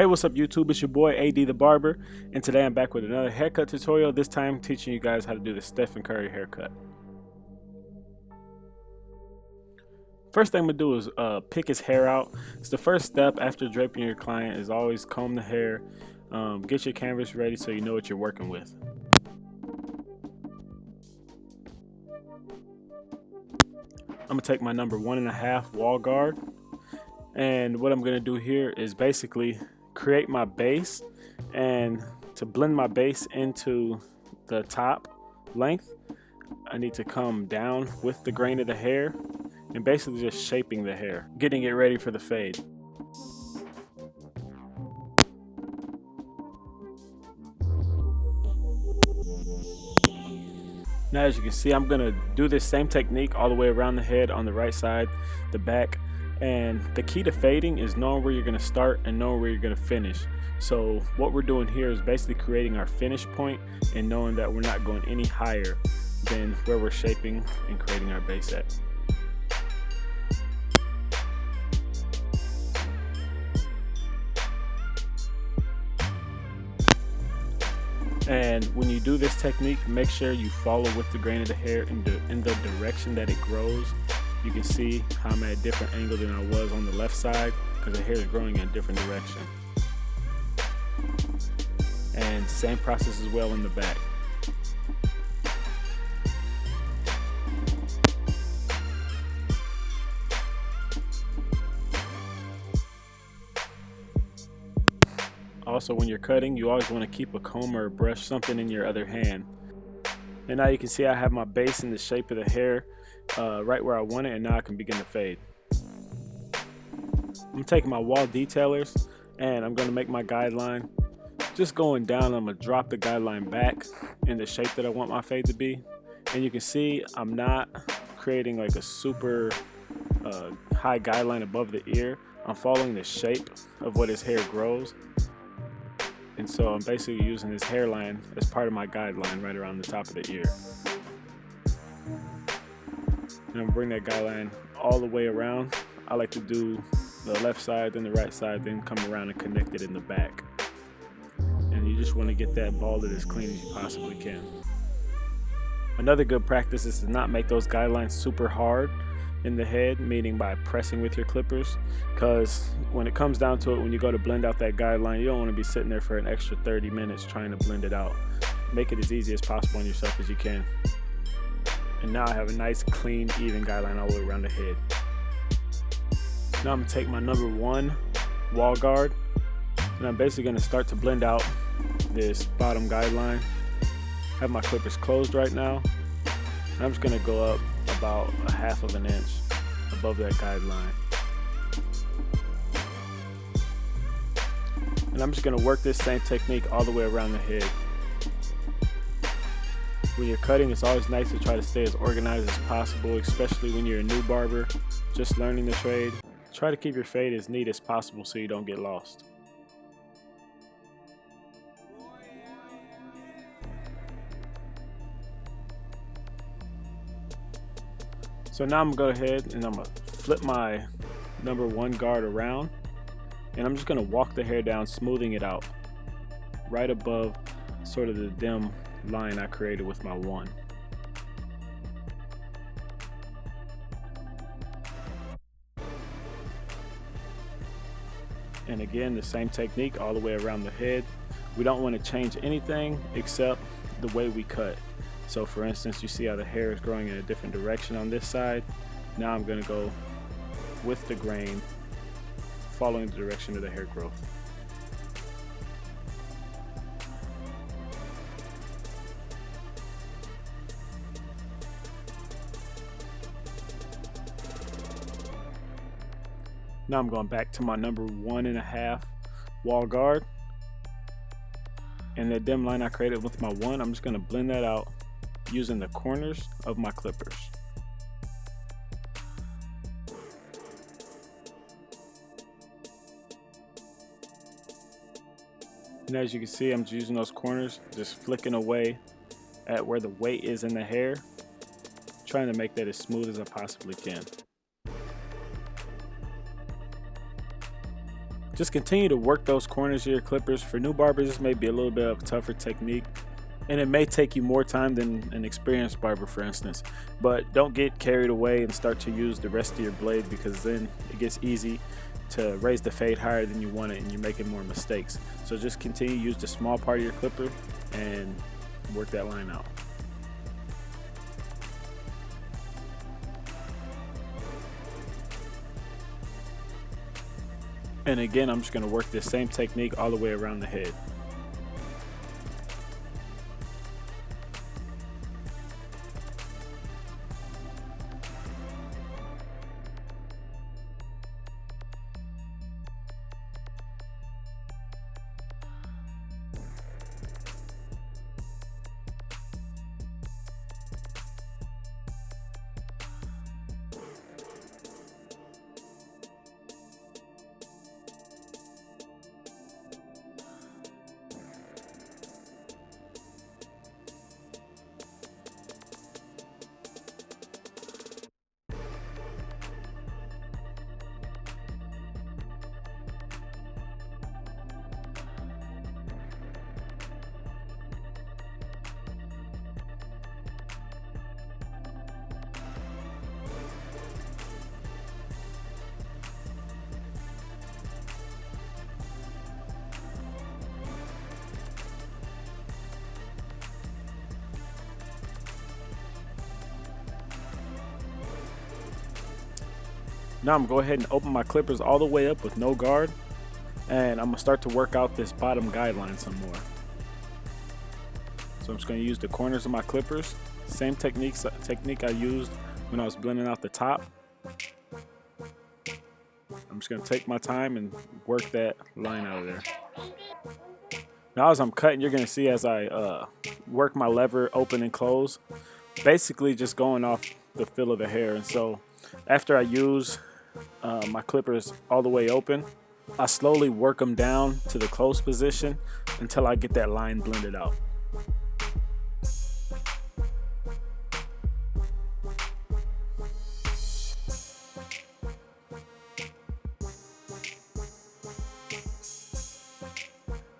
Hey, what's up YouTube? It's your boy AD the Barber, and today I'm back with another haircut tutorial, this time teaching you guys how to do the Steph haircut. First thing I'm going to do is pick his hair out. It's the first step after draping your client is always comb the hair, get your canvas ready so you know what you're working with. I'm going to take my number 1.5 wall guard, and what I'm going to do here is basically create my base, and to blend my base into the top length I need to come down with the grain of the hair and basically just shaping the hair, getting it ready for the fade. Now as you can see, I'm gonna do this same technique all the way around the head on the right side, the back. And the key to fading is knowing where you're going to start and knowing where you're going to finish. So what we're doing here is basically creating our finish point and knowing that we're not going any higher than where we're shaping and creating our base at. And when you do this technique, make sure you follow with the grain of the hair in the direction that it grows. You can see how I'm at a different angle than I was on the left side because the hair is growing in a different direction. And same process as well in the back. Also, when you're cutting, you always want to keep a comb or a brush, something in your other hand. And now you can see I have my base in the shape of the hair right where I want it, and now I can begin to fade. I'm taking my wall detailers and I'm going to make my guideline. Just going down, I'm going to drop the guideline back in the shape that I want my fade to be. And you can see I'm not creating like a super high guideline above the ear. I'm following the shape of what his hair grows. And so I'm basically using his hairline as part of my guideline right around the top of the ear. And I'm gonna bring that guideline all the way around. I like to do the left side, then the right side, then come around and connect it in the back. And you just want to get that balded as clean as you possibly can. Another good practice is to not make those guidelines super hard in the head, meaning by pressing with your clippers, because when it comes down to it, when you go to blend out that guideline, you don't want to be sitting there for an extra 30 minutes trying to blend it out. Make it as easy as possible on yourself as you can. And now I have a nice clean even guideline all the way around the head. Now I'm going to take my number 1 wall guard, and I'm basically going to start to blend out this bottom guideline. I have my clippers closed right now. I'm just going to go up about 1/2 inch above that guideline. And I'm just going to work this same technique all the way around the head. When you're cutting, it's always nice to try to stay as organized as possible, especially when you're a new barber just learning the trade. Try to keep your fade as neat as possible so you don't get lost. So now I'm going to go ahead and I'm going to flip my number 1 guard around, and I'm just going to walk the hair down, smoothing it out right above sort of the dim line I created with my 1. And again, the same technique all the way around the head. We don't want to change anything except the way we cut. So for instance, you see how the hair is growing in a different direction on this side. Now I'm going to go with the grain, following the direction of the hair growth. Now I'm going back to my number 1.5 wall guard. And the dim line I created with my 1, I'm just going to blend that out using the corners of my clippers. And as you can see, I'm just using those corners, just flicking away at where the weight is in the hair, trying to make that as smooth as I possibly can. Just continue to work those corners of your clippers. For new barbers, this may be a little bit of a tougher technique, and it may take you more time than an experienced barber, for instance. But don't get carried away and start to use the rest of your blade, because then it gets easy to raise the fade higher than you want it and you're making more mistakes. So just continue to use the small part of your clipper and work that line out. And again, I'm just going to work this same technique all the way around the head. Now I'm going to go ahead and open my clippers all the way up with no guard, and I'm going to start to work out this bottom guideline some more. So I'm just going to use the corners of my clippers, same technique I used when I was blending out the top. I'm just going to take my time and work that line out of there. Now as I'm cutting, you're going to see as I work my lever open and close, basically just going off the feel of the hair. And so after I use my clippers all the way open, I slowly work them down to the close position until I get that line blended out.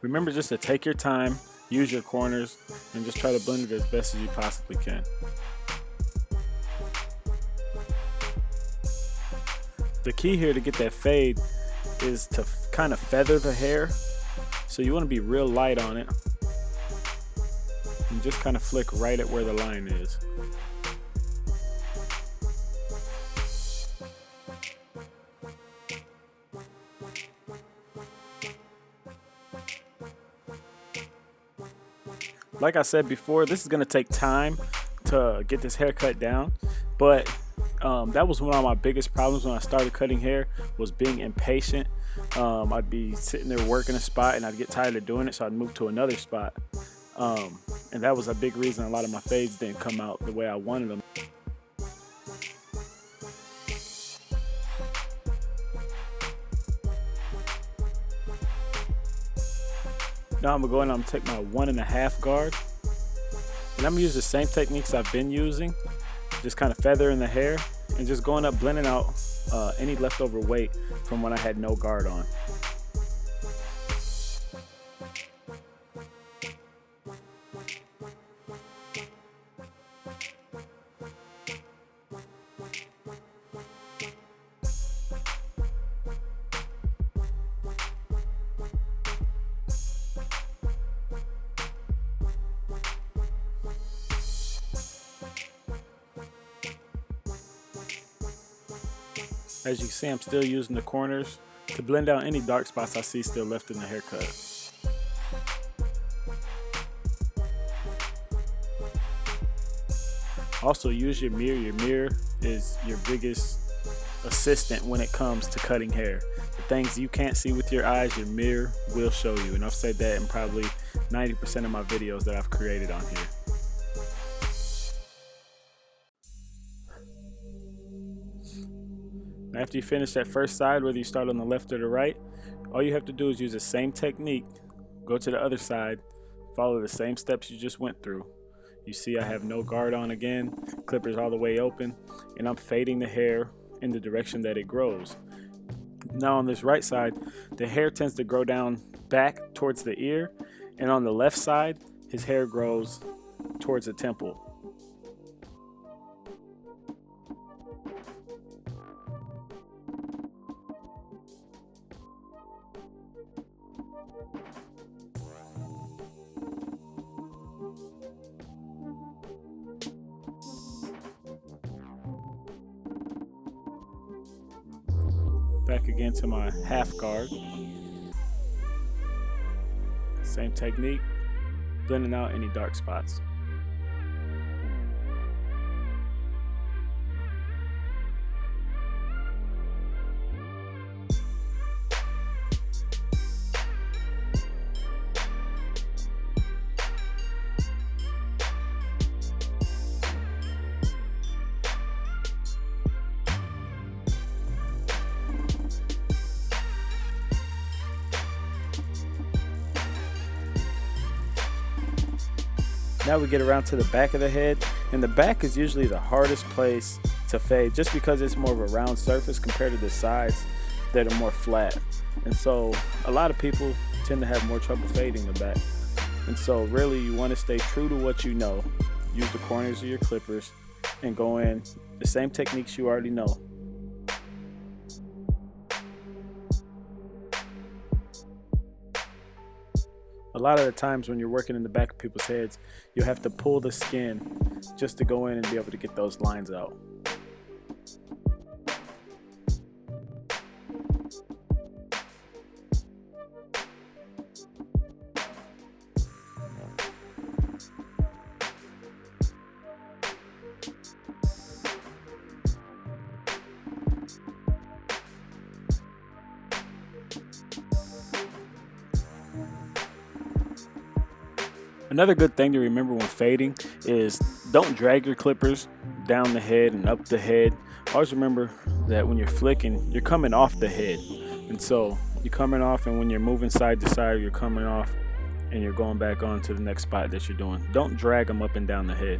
Remember just to take your time, use your corners, and just try to blend it as best as you possibly can. The key here to get that fade is to kind of feather the hair. So you want to be real light on it and just kind of flick right at where the line is. Like I said before, this is going to take time to get this haircut down, but that was one of my biggest problems when I started cutting hair, was being impatient. I'd be sitting there working a spot and I'd get tired of doing it, so I'd move to another spot. And that was a big reason a lot of my fades didn't come out the way I wanted them. Now I'm going to go in and I'm going to take my 1.5 guard, and I'm going to use the same techniques I've been using, just kind of feathering the hair and just going up blending out any leftover weight from when I had no guard on. As you can see, I'm still using the corners to blend out any dark spots I see still left in the haircut. Also, use your mirror. Your mirror is your biggest assistant when it comes to cutting hair. The things you can't see with your eyes, your mirror will show you. And I've said that in probably 90% of my videos that I've created on here. After you finish that first side, whether you start on the left or the right, all you have to do is use the same technique, go to the other side, follow the same steps you just went through. You see I have no guard on again, clippers all the way open, and I'm fading the hair in the direction that it grows. Now on this right side, the hair tends to grow down back towards the ear, and on the left side, his hair grows towards the temple. Back again to my half guard. Same technique, blending out any dark spots. Now we get around to the back of the head, and the back is usually the hardest place to fade just because it's more of a round surface compared to the sides that are more flat. And so a lot of people tend to have more trouble fading the back. And so really you want to stay true to what you know. Use the corners of your clippers and go in the same techniques you already know. A lot of the times when you're working in the back of people's heads, you'll have to pull the skin just to go in and be able to get those lines out. Another good thing to remember when fading is don't drag your clippers down the head and up the head. Always remember that when you're flicking, you're coming off the head. And so you're coming off, and when you're moving side to side, you're coming off and you're going back on to the next spot that you're doing. Don't drag them up and down the head.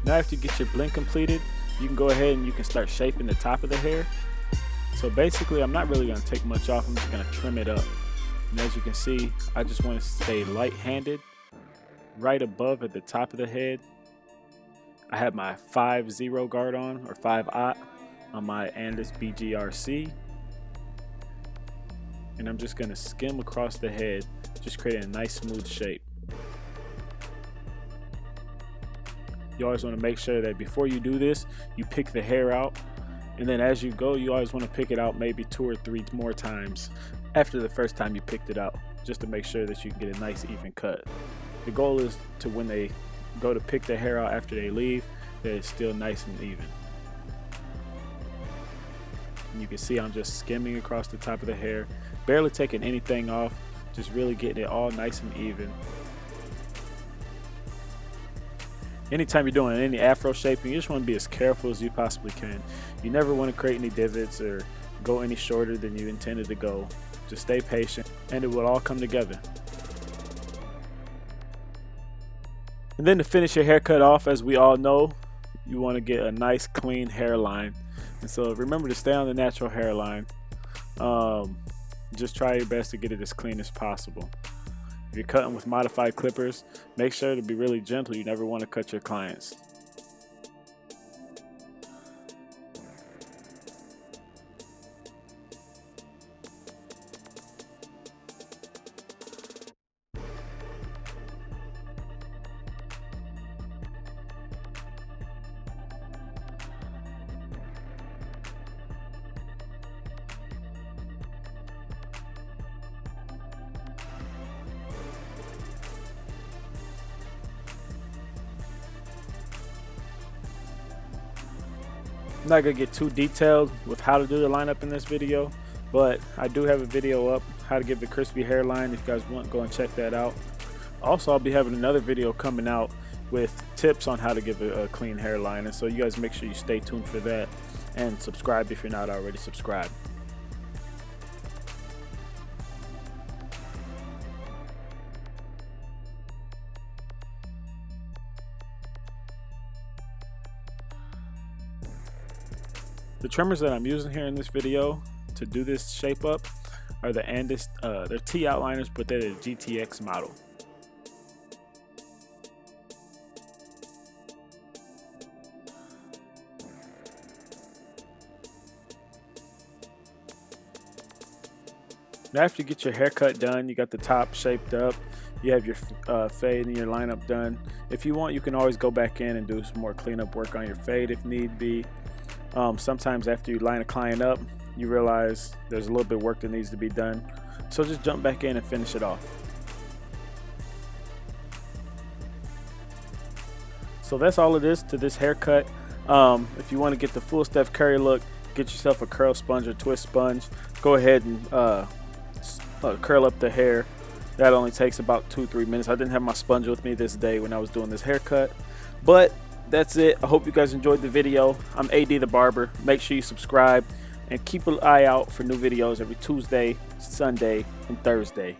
Now after you get your blend completed, you can go ahead and you can start shaping the top of the hair. So basically, I'm not really going to take much off, I'm just going to trim it up. And as you can see, I just want to stay light-handed. Right above at the top of the head, I have my 5-0 guard on, or 5-aught on my Andis BGRC. And I'm just going to skim across the head, just creating a nice smooth shape. You always want to make sure that before you do this, you pick the hair out, and then as you go, you always want to pick it out maybe 2 or 3 more times after the first time you picked it out, just to make sure that you can get a nice even cut. The goal is to, when they go to pick the hair out after they leave, that it's still nice and even. And you can see I'm just skimming across the top of the hair, barely taking anything off, just really getting it all nice and even. Anytime you're doing any afro shaping, you just want to be as careful as you possibly can. You never want to create any divots or go any shorter than you intended to go. Just stay patient and it will all come together. And then to finish your haircut off, as we all know, you want to get a nice clean hairline. And so remember to stay on the natural hairline. Just try your best to get it as clean as possible. If you're cutting with modified clippers, make sure to be really gentle. You never want to cut your clients. I'm not gonna get too detailed with how to do the lineup in this video, but I do have a video up how to get the crispy hairline. If you guys want, go and check that out. Also, I'll be having another video coming out with tips on how to give a clean hairline, and so you guys make sure you stay tuned for that and subscribe if you're not already subscribed. The trimmers that I'm using here in this video to do this shape up are the Andis, they're T outliners, but they're the GTX model. Now after you get your haircut done, you got the top shaped up, you have your fade and your lineup done. If you want, you can always go back in and do some more cleanup work on your fade if need be. Sometimes after you line a client up, you realize there's a little bit of work that needs to be done. So just jump back in and finish it off. So that's all it is to this haircut. If you want to get the full Steph Curry look, get yourself a curl sponge or twist sponge. Go ahead and curl up the hair. That only takes about 2-3 minutes. I didn't have my sponge with me this day when I was doing this haircut, but that's it. I hope you guys enjoyed the video. I'm AD the Barber. Make sure you subscribe and keep an eye out for new videos every Tuesday, Sunday, and Thursday.